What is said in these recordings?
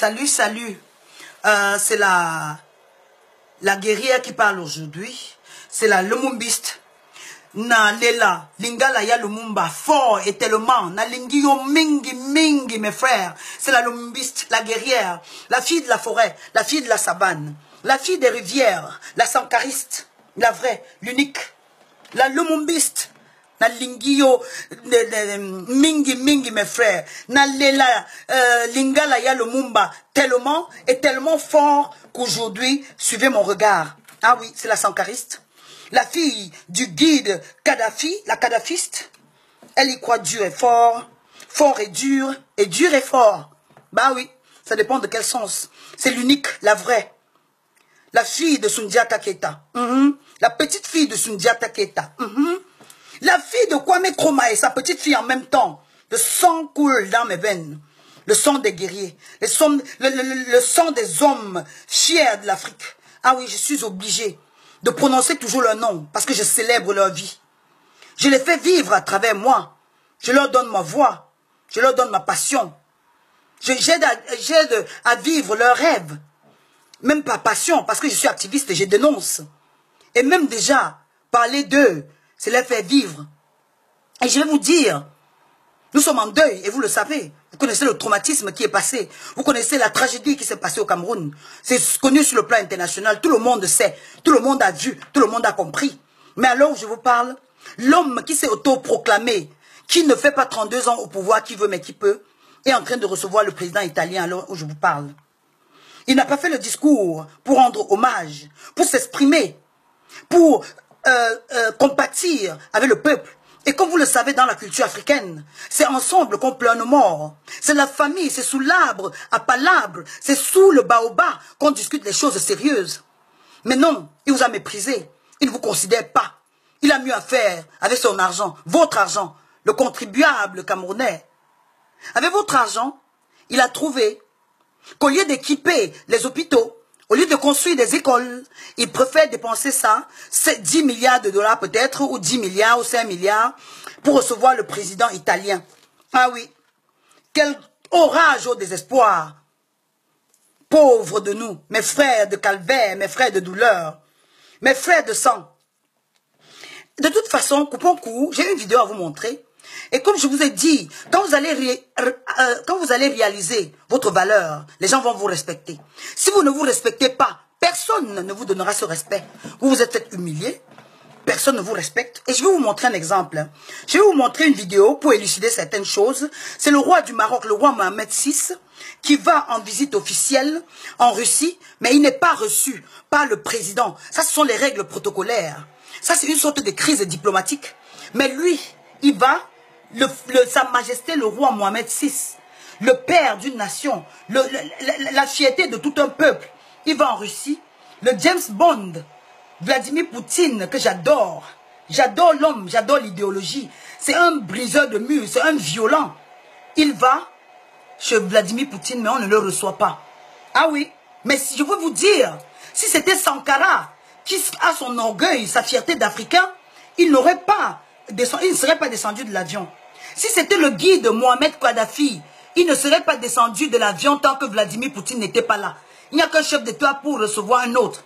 Salut, salut. C'est la guerrière qui parle aujourd'hui. C'est la Lumumbiste. Na lela, lingala ya Lumumba, fort et tellement. Na lingio mingi, mingi, mes frères. C'est la Lumumbiste, la guerrière, la fille de la forêt, la fille de la savane, la fille des rivières, la sankariste, la vraie, l'unique, la Lumumbiste. Na lingio mingi mingi mes frères, na lela lingala ya Lumumba tellement et tellement fort qu'aujourd'hui suivez mon regard. Ah oui, c'est la sankariste, la fille du guide Kadhafi, la kadhafiste. Elle y croit dur et fort, fort et dur et fort. Bah oui, ça dépend de quel sens. C'est l'unique, la vraie, la fille de Sundiata Keita, la petite fille de Sundiata Keita. La fille de Kwame Nkrumah et sa petite fille en même temps. Le sang coule dans mes veines. Le sang des guerriers. Le sang des hommes fiers de l'Afrique. Ah oui, je suis obligé de prononcer toujours leur nom parce que je célèbre leur vie. Je les fais vivre à travers moi. Je leur donne ma voix. Je leur donne ma passion. J'aide à vivre leurs rêves. Même pas passion parce que je suis activiste et je dénonce. Et même déjà, parler d'eux, c'est les faire vivre. Et je vais vous dire, nous sommes en deuil, et vous le savez. Vous connaissez le traumatisme qui est passé. Vous connaissez la tragédie qui s'est passée au Cameroun. C'est connu sur le plan international. Tout le monde sait. Tout le monde a vu. Tout le monde a compris. Mais alors où je vous parle, l'homme qui s'est autoproclamé, qui ne fait pas 32 ans au pouvoir, qui veut mais qui peut, est en train de recevoir le président italien alors où je vous parle. Il n'a pas fait le discours pour rendre hommage, pour s'exprimer, pour compatir avec le peuple. Et comme vous le savez dans la culture africaine, c'est ensemble qu'on pleure nos morts. C'est la famille, c'est sous l'arbre à palabre, c'est sous le baobab qu'on discute les choses sérieuses. Mais non, il vous a méprisé, il ne vous considère pas. Il a mieux à faire avec son argent, votre argent, le contribuable camerounais. Avec votre argent, il a trouvé qu'au lieu d'équiper les hôpitaux, au lieu de construire des écoles, il préfère dépenser ça, 10 milliards de dollars peut-être, ou 10 milliards, ou 5 milliards, pour recevoir le président italien. Ah oui, quel orage au désespoir. Pauvres de nous, mes frères de calvaire, mes frères de douleur, mes frères de sang. De toute façon, coupons court, j'ai une vidéo à vous montrer. Et comme je vous ai dit, quand vous allez réaliser votre valeur, les gens vont vous respecter. Si vous ne vous respectez pas, personne ne vous donnera ce respect. Vous vous êtes fait humilier, personne ne vous respecte. Et je vais vous montrer un exemple. Je vais vous montrer une vidéo pour élucider certaines choses. C'est le roi du Maroc, le roi Mohamed VI, qui va en visite officielle en Russie, mais il n'est pas reçu par le président. Ça, ce sont les règles protocolaires. Ça, c'est une sorte de crise diplomatique. Mais lui, il va... Sa Majesté le roi Mohamed VI, le père d'une nation, la fierté de tout un peuple, il va en Russie. Le James Bond, Vladimir Poutine, que j'adore. J'adore l'homme, j'adore l'idéologie. C'est un briseur de murs, c'est un violent. Il va chez Vladimir Poutine, mais on ne le reçoit pas. Ah oui, mais si je veux vous dire, si c'était Sankara qui a son orgueil, sa fierté d'Africain, il ne serait pas descendu de l'avion. Si c'était le guide Mohamed Kadhafi, il ne serait pas descendu de l'avion tant que Vladimir Poutine n'était pas là. Il n'y a qu'un chef d'État pour recevoir un autre.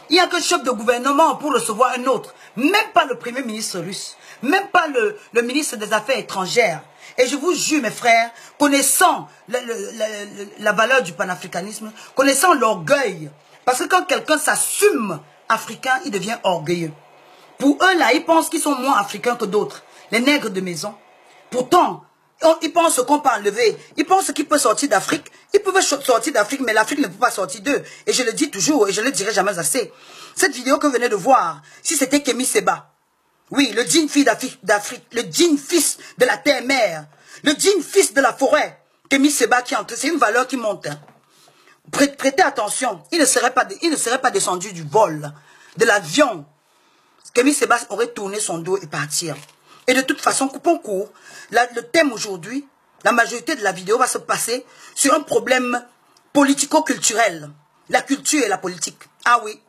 Il n'y a qu'un chef de gouvernement pour recevoir un autre. Même pas le premier ministre russe. Même pas le ministre des Affaires étrangères. Et je vous jure, mes frères, connaissant la valeur du panafricanisme, connaissant l'orgueil, parce que quand quelqu'un s'assume africain, il devient orgueilleux. Pour eux, là, ils pensent qu'ils sont moins africains que d'autres. Les nègres de maison. Pourtant, ils pensent qu'on peut enlever. Ils pensent qu'ils peuvent sortir d'Afrique. Ils peuvent sortir d'Afrique, mais l'Afrique ne peut pas sortir d'eux. Et je le dis toujours, et je ne le dirai jamais assez. Cette vidéo que vous venez de voir, si c'était Kémy Séba, oui, le digne fils d'Afrique, le digne fils de la terre-mère, le digne fils de la forêt, Kémy Séba qui entre, c'est une valeur qui monte. Hein. Prêtez attention, il ne serait pas descendu du vol, de l'avion. Kémy Séba aurait tourné son dos et partir. Et de toute façon, coupons court, le thème aujourd'hui, la majorité de la vidéo va se passer sur un problème politico-culturel. La culture et la politique. Ah oui.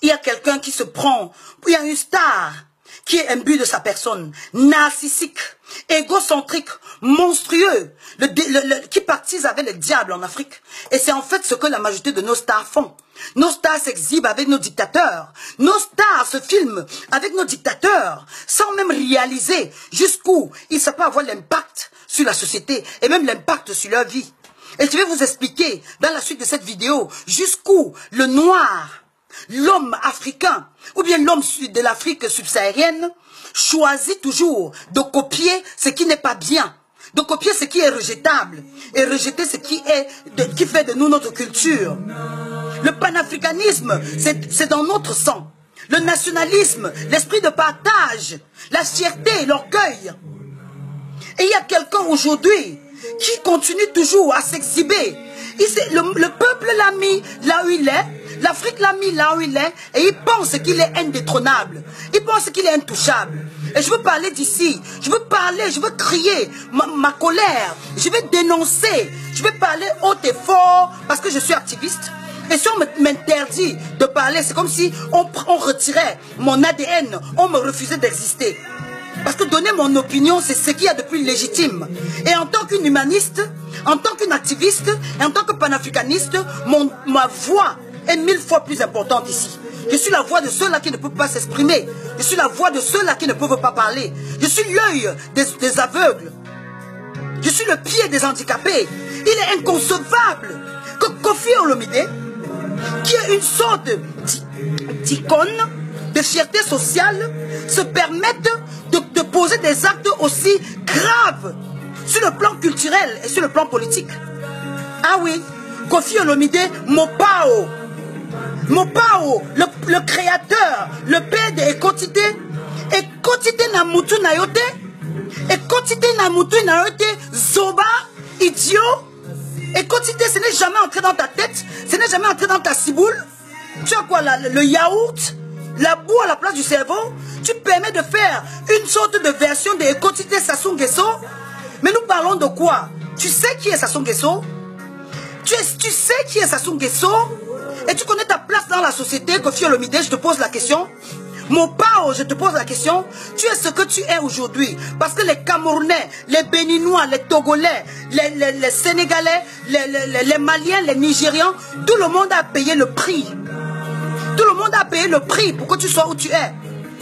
Il y a quelqu'un qui se prend, il y a une star qui est imbu de sa personne, narcissique, égocentrique, monstrueux, qui partise avec le diable en Afrique. Et c'est en fait ce que la majorité de nos stars font. Nos stars s'exhibent avec nos dictateurs. Nos stars se filment avec nos dictateurs, sans même réaliser jusqu'où ils savent pas avoir l'impact sur la société et même l'impact sur leur vie. Et je vais vous expliquer dans la suite de cette vidéo jusqu'où le noir, l'homme africain ou bien l'homme de l'Afrique subsaharienne choisit toujours de copier ce qui n'est pas bien, de copier ce qui est rejetable et rejeter ce qui fait de nous notre culture. Le panafricanisme, c'est dans notre sang. Le nationalisme, l'esprit de partage, la fierté, l'orgueil. Et il y a quelqu'un aujourd'hui qui continue toujours à s'exhiber. Le peuple l'a mis là où il est, l'Afrique l'a mis là où il est, et il pense qu'il est indétrônable. Il pense qu'il est intouchable. Et je veux parler d'ici, je veux parler, je veux crier ma colère, je vais dénoncer, je vais parler haut et fort parce que je suis activiste. Et si on m'interdit de parler, c'est comme si on retirait mon ADN, on me refusait d'exister. Parce que donner mon opinion, c'est ce qu'il y a de plus légitime. Et en tant qu'une humaniste, en tant qu'une activiste, et en tant que panafricaniste, ma voix est 1000 fois plus importante ici. Je suis la voix de ceux-là qui ne peuvent pas s'exprimer. Je suis la voix de ceux-là qui ne peuvent pas parler. Je suis l'œil des aveugles. Je suis le pied des handicapés. Il est inconcevable que Kofi Olomide, qui est une sorte d'icône de fierté sociale, se permette de poser des actes aussi graves sur le plan culturel et sur le plan politique. Ah oui, Kofi Olomide Mopao, le créateur, le père de Ekotite, Ekotite na mutu na yote, Ekotite na mutu na yote, Zoba, idiot. Ekotite, ce n'est jamais entré dans ta tête, ce n'est jamais entré dans ta ciboule. Tu as quoi, le yaourt, la boue à la place du cerveau? Tu permets de faire une sorte de version de Ekotite Sassou Nguesso? Mais nous parlons de quoi? Tu sais qui est Sassou Nguesso? Tu sais qui est Sassou Nguesso? Et tu connais ta place dans la société, Kofi Olomide? Je te pose la question. Mon pao, je te pose la question. Tu es ce que tu es aujourd'hui. Parce que les Camerounais, les Béninois, les Togolais, les Sénégalais, les Maliens, les Nigérians, tout le monde a payé le prix. Tout le monde a payé le prix pour que tu sois où tu es.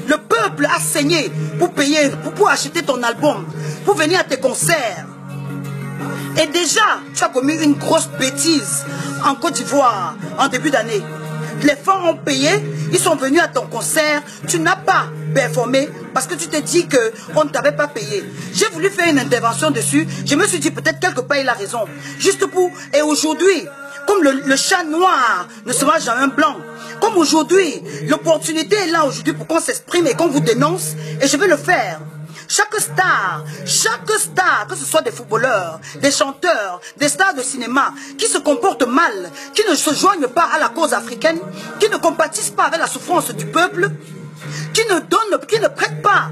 Le peuple a saigné pour payer, pour acheter ton album, pour venir à tes concerts. Et déjà, tu as commis une grosse bêtise en Côte d'Ivoire en début d'année. Les femmes ont payé, ils sont venus à ton concert, tu n'as pas performé parce que tu te dis qu'on ne t'avait pas payé. J'ai voulu faire une intervention dessus, je me suis dit peut-être quelque part il a raison. Juste pour, et aujourd'hui, comme le chat noir ne se mange jamais un blanc, comme aujourd'hui, l'opportunité est là aujourd'hui pour qu'on s'exprime et qu'on vous dénonce, et je vais le faire. Chaque star, que ce soit des footballeurs, des chanteurs, des stars de cinéma, qui se comportent mal, qui ne se joignent pas à la cause africaine, qui ne compatissent pas avec la souffrance du peuple, qui ne prêtent pas,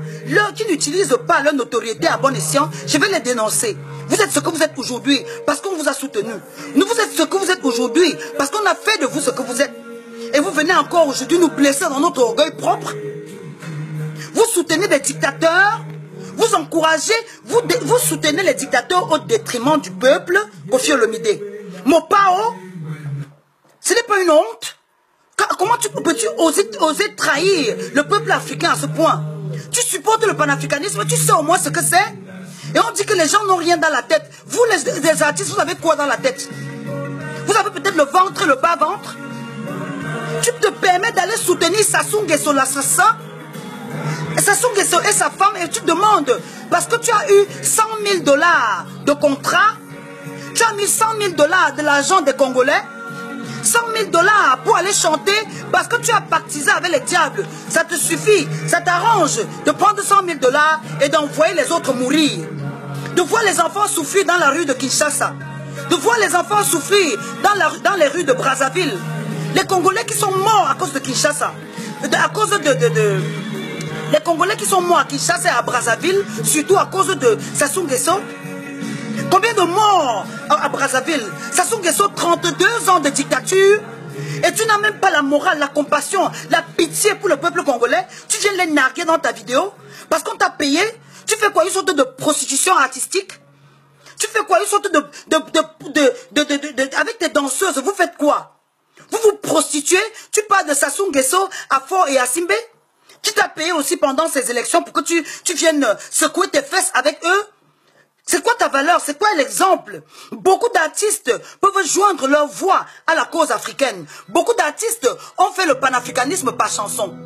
qui n'utilisent pas leur notoriété à bon escient, je vais les dénoncer. Vous êtes ce que vous êtes aujourd'hui parce qu'on vous a soutenu. Vous êtes ce que vous êtes aujourd'hui parce qu'on a fait de vous ce que vous êtes. Et vous venez encore aujourd'hui nous blesser dans notre orgueil propre. Vous soutenez des dictateurs. Vous encouragez, vous soutenez les dictateurs au détriment du peuple. Kofi Olomide. Mopao, ce n'est pas une honte. Comment peux-tu oser trahir le peuple africain à ce point? Tu supportes le panafricanisme, tu sais au moins ce que c'est. Et on dit que les gens n'ont rien dans la tête. Vous, les artistes, vous avez quoi dans la tête? Vous avez peut-être le ventre, le bas-ventre. Tu te permets d'aller soutenir Sassou Nguesso, l'assassin. Sassou Nguesso et sa femme, et tu demandes, parce que tu as eu 100 000 $ de contrat, tu as mis 100 000 $ de l'argent des Congolais, 100 000 $ pour aller chanter, parce que tu as pactisé avec les diables. Ça te suffit, ça t'arrange de prendre 100 000 $ et d'envoyer les autres mourir. De voir les enfants souffrir dans la rue de Kinshasa, de voir les enfants souffrir dans les rues de Brazzaville. Les Congolais qui sont morts à cause de Kinshasa, à cause les Congolais qui sont morts à Kinshasa et à Brazzaville, surtout à cause de Sassou Nguesso. Combien de morts à Brazzaville? Sassou Nguesso, 32 ans de dictature. Et tu n'as même pas la morale, la compassion, la pitié pour le peuple congolais. Tu viens les narguer dans ta vidéo parce qu'on t'a payé. Tu fais quoi? Une sorte de prostitution artistique? Tu fais quoi? Une sorte avec tes danseuses, vous faites quoi? Vous vous prostituez? Tu parles de Sassou Nguesso, Afo et Asimbe? Qui t'a payé aussi pendant ces élections pour que tu viennes secouer tes fesses avec eux? C'est quoi ta valeur? C'est quoi l'exemple? Beaucoup d'artistes peuvent joindre leur voix à la cause africaine. Beaucoup d'artistes ont fait le panafricanisme par chanson.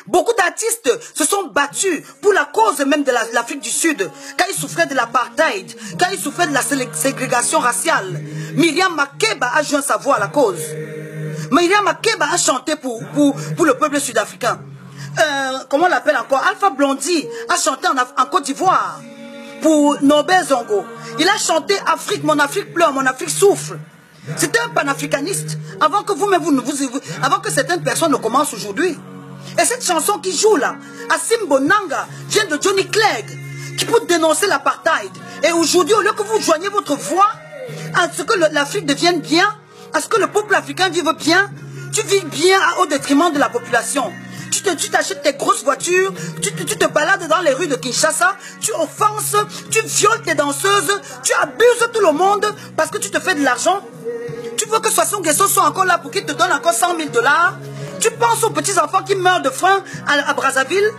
Beaucoup d'artistes se sont battus pour la cause même de l'Afrique du Sud, quand ils souffraient de l'apartheid, quand ils souffraient de la ségrégation raciale. Myriam Makeba a joint sa voix à la cause. Myriam Makeba a chanté pour le peuple sud-africain. Comment on l'appelle encore? Alpha Blondy a chanté en Côte d'Ivoire pour Norbert Zongo. Il a chanté Afrique, mon Afrique pleure, mon Afrique souffre. C'était un panafricaniste avant que vous-même, avant que certaines personnes ne commencent aujourd'hui. Et cette chanson qui joue là, Assim Bonanga, vient de Johnny Clegg, qui peut dénoncer l'apartheid. Et aujourd'hui, au lieu que vous joignez votre voix à ce que l'Afrique devienne bien, à ce que le peuple africain vive bien, tu vis bien au détriment de la population. Tu t'achètes tes grosses voitures, tu te balades dans les rues de Kinshasa, tu offenses, tu violes tes danseuses, tu abuses tout le monde parce que tu te fais de l'argent. Tu veux que Sassou Nguesso soit encore là pour qu'il te donne encore 100 000 $. Tu penses aux petits enfants qui meurent de faim à Brazzaville.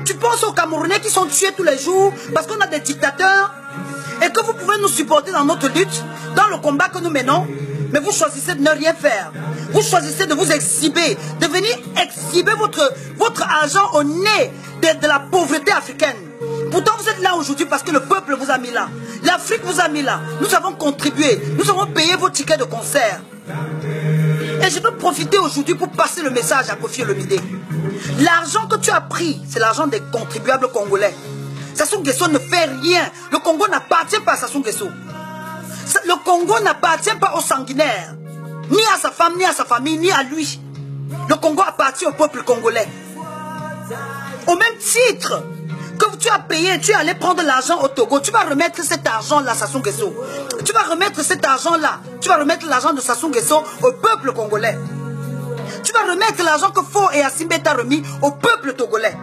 Tu penses aux Camerounais qui sont tués tous les jours parce qu'on a des dictateurs. Et que vous pouvez nous supporter dans notre lutte, dans le combat que nous menons. Mais vous choisissez de ne rien faire. Vous choisissez de vous exhiber, de venir exhiber votre argent au nez de la pauvreté africaine. Pourtant vous êtes là aujourd'hui parce que le peuple vous a mis là. L'Afrique vous a mis là. Nous avons contribué. Nous avons payé vos tickets de concert. Et je veux profiter aujourd'hui pour passer le message à Kofi Olomide. L'argent que tu as pris, c'est l'argent des contribuables congolais. Sassou Nguesso ne fait rien. Le Congo n'appartient pas à Sassou Nguesso. Le Congo n'appartient pas aux sanguinaires. Ni à sa femme, ni à sa famille, ni à lui. Le Congo appartient au peuple congolais. Au même titre que tu as payé, tu es allé prendre l'argent au Togo, tu vas remettre cet argent-là à Sassou Nguesso. Tu vas remettre cet argent-là, tu vas remettre l'argent de Sassou Nguesso au peuple congolais. Tu vas remettre l'argent que Fo et Asimbe t'a remis au peuple togolais.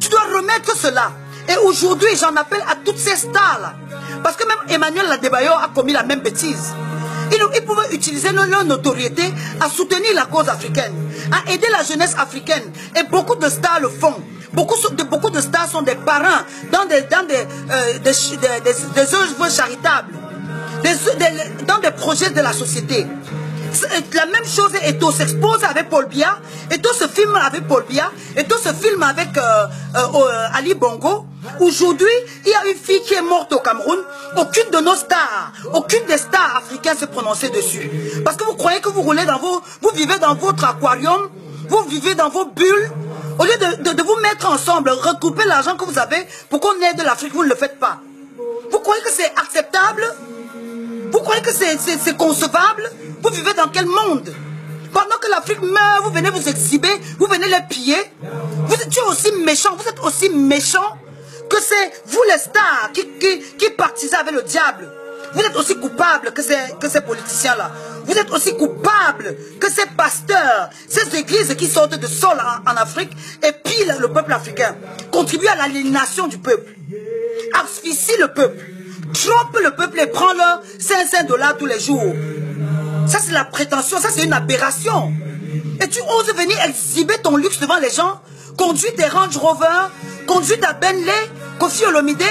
Tu dois remettre cela. Et aujourd'hui, j'en appelle à toutes ces stars-là. Parce que même Emmanuel Adebayo a commis la même bêtise. Ils pouvaient utiliser leur notoriété à soutenir la cause africaine, à aider la jeunesse africaine. Et beaucoup de stars le font. Beaucoup de stars sont des parrains dans des œuvres charitables, dans des projets de la société. La même chose, Eto s'expose avec Paul Biya, Eto se filme avec Paul Biya, Eto se filme avec Ali Bongo. Aujourd'hui, il y a une fille qui est morte au Cameroun. Aucune de nos stars, aucune des stars africaines s'est prononcée dessus. Parce que vous croyez que vous roulez vous vivez dans votre aquarium, vous vivez dans vos bulles. Au lieu de vous mettre ensemble, recouper l'argent que vous avez pour qu'on aide l'Afrique, vous ne le faites pas. Vous croyez que c'est acceptable? Vous croyez que c'est concevable? Vous vivez dans quel monde? Pendant que l'Afrique meurt, vous venez vous exhiber, vous venez les piller. Vous êtes aussi méchants, vous êtes aussi méchants que c'est vous les stars qui partisez avec le diable. Vous êtes aussi coupables que ces politiciens-là. Vous êtes aussi coupables que ces pasteurs, ces églises qui sortent de sol en Afrique et pillent le peuple africain. Contribuent à l'aliénation du peuple. Asphyxient le peuple. Trompent le peuple et prend leur 500 $ tous les jours. Ça c'est la prétention, ça c'est une aberration. Et tu oses venir exhiber ton luxe devant les gens, conduire des Range Rover, conduire ta Bentley, Kofi Olomide,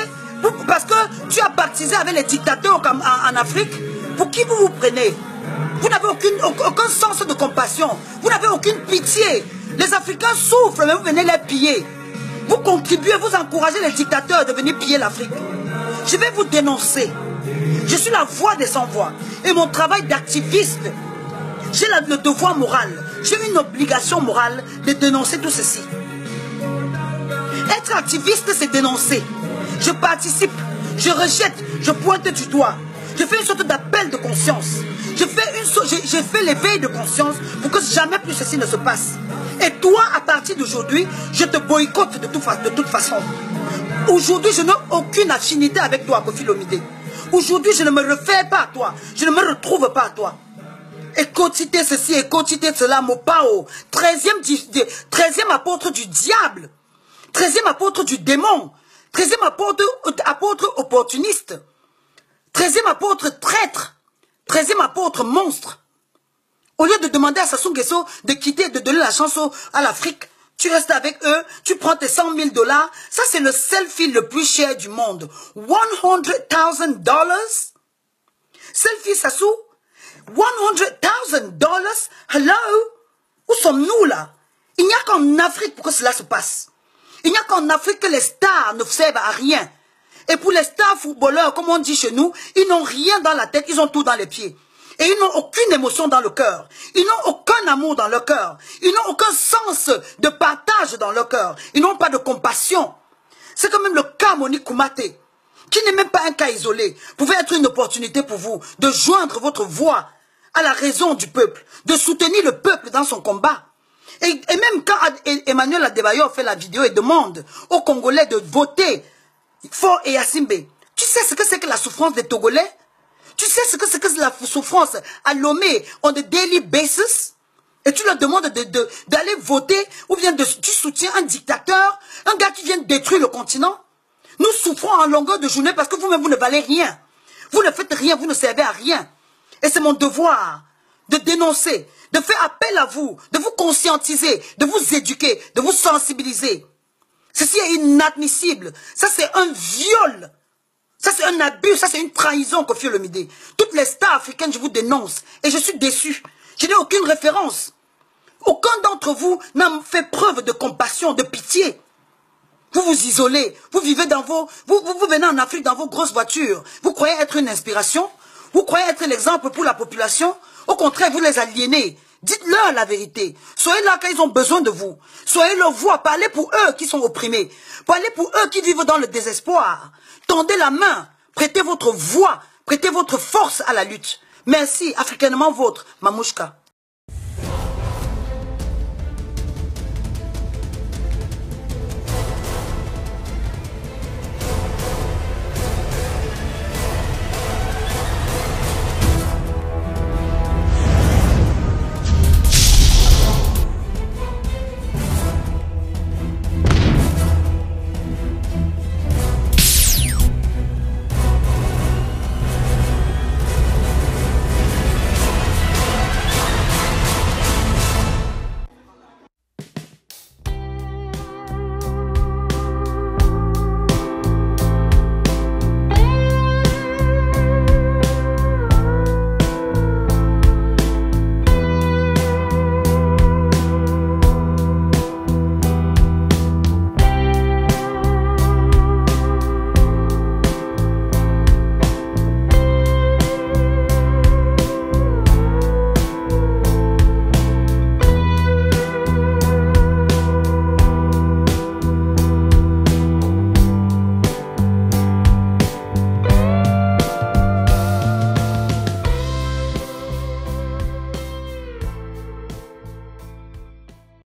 parce que tu as baptisé avec les dictateurs en Afrique. Pour qui vous vous prenez? Vous n'avez aucun sens de compassion. Vous n'avez aucune pitié. Les Africains souffrent, mais vous venez les piller. Vous contribuez, vous encouragez les dictateurs de venir piller l'Afrique. Je vais vous dénoncer. Je suis la voix des sans-voix. Et mon travail d'activiste, j'ai le devoir moral, j'ai une obligation morale de dénoncer tout ceci. Être activiste, c'est dénoncer. Je participe, je rejette, je pointe du doigt. Je fais une sorte d'appel de conscience. J'ai fait l'éveil de conscience pour que jamais plus ceci ne se passe. Et toi, à partir d'aujourd'hui, je te boycotte de toute façon. Aujourd'hui, je n'ai aucune affinité avec toi, Kofi Olomide. Aujourd'hui, je ne me refais pas à toi. Je ne me retrouve pas à toi. Écotité ceci, écotité cela, Mopao. 13e apôtre du diable. 13e apôtre du démon. 13e apôtre opportuniste. 13e apôtre traître. 13e apôtre monstre. Au lieu de demander à Sassou Nguesso de quitter, de donner la chance à l'Afrique, tu restes avec eux, tu prends tes $100 000. Ça, c'est le selfie le plus cher du monde. $100,000. Selfie, Sassou. $100,000. Hello? Où sommes-nous là? Il n'y a qu'en Afrique pour que cela se passe. Il n'y a qu'en Afrique que les stars ne servent à rien. Et pour les stars footballeurs, comme on dit chez nous, ils n'ont rien dans la tête, ils ont tout dans les pieds. Et ils n'ont aucune émotion dans le cœur. Ils n'ont aucun amour dans leur cœur. Ils n'ont aucun sens de partage dans leur cœur. Ils n'ont pas de compassion. C'est quand même le cas Monique Koumaté, qui n'est même pas un cas isolé, pouvait être une opportunité pour vous de joindre votre voix à la raison du peuple, de soutenir le peuple dans son combat. Et même quand Emmanuel Adebayor fait la vidéo et demande aux Congolais de voter Faure et Yassimbe, tu sais ce que c'est que la souffrance des Togolais? Tu sais ce que c'est que la souffrance à Lomé on a daily basis? Et tu leur demandes d'aller voter ou bien tu soutiens un dictateur, un gars qui vient détruire le continent? Nous souffrons en longueur de journée parce que vous-même, vous ne valez rien. Vous ne faites rien, vous ne servez à rien. Et c'est mon devoir de dénoncer, de faire appel à vous, de vous conscientiser, de vous éduquer, de vous sensibiliser. Ceci est inadmissible. Ça, c'est un viol. Ça, c'est un abus. Ça, c'est une trahison, Koffi Olomide. Toutes les stars africaines, je vous dénonce. Et je suis déçu. Je n'ai aucune référence. Aucun d'entre vous n'a fait preuve de compassion, de pitié. Vous vous isolez. Vous vivez dans vos... Vous venez en Afrique dans vos grosses voitures. Vous croyez être une inspiration? Vous croyez être l'exemple pour la population? Au contraire, vous les aliénez. Dites-leur la vérité. Soyez là quand ils ont besoin de vous. Soyez leur voix. Parlez pour eux qui sont opprimés. Parlez pour eux qui vivent dans le désespoir. Tendez la main. Prêtez votre voix. Prêtez votre force à la lutte. Merci, africainement vôtre, Mamouchka.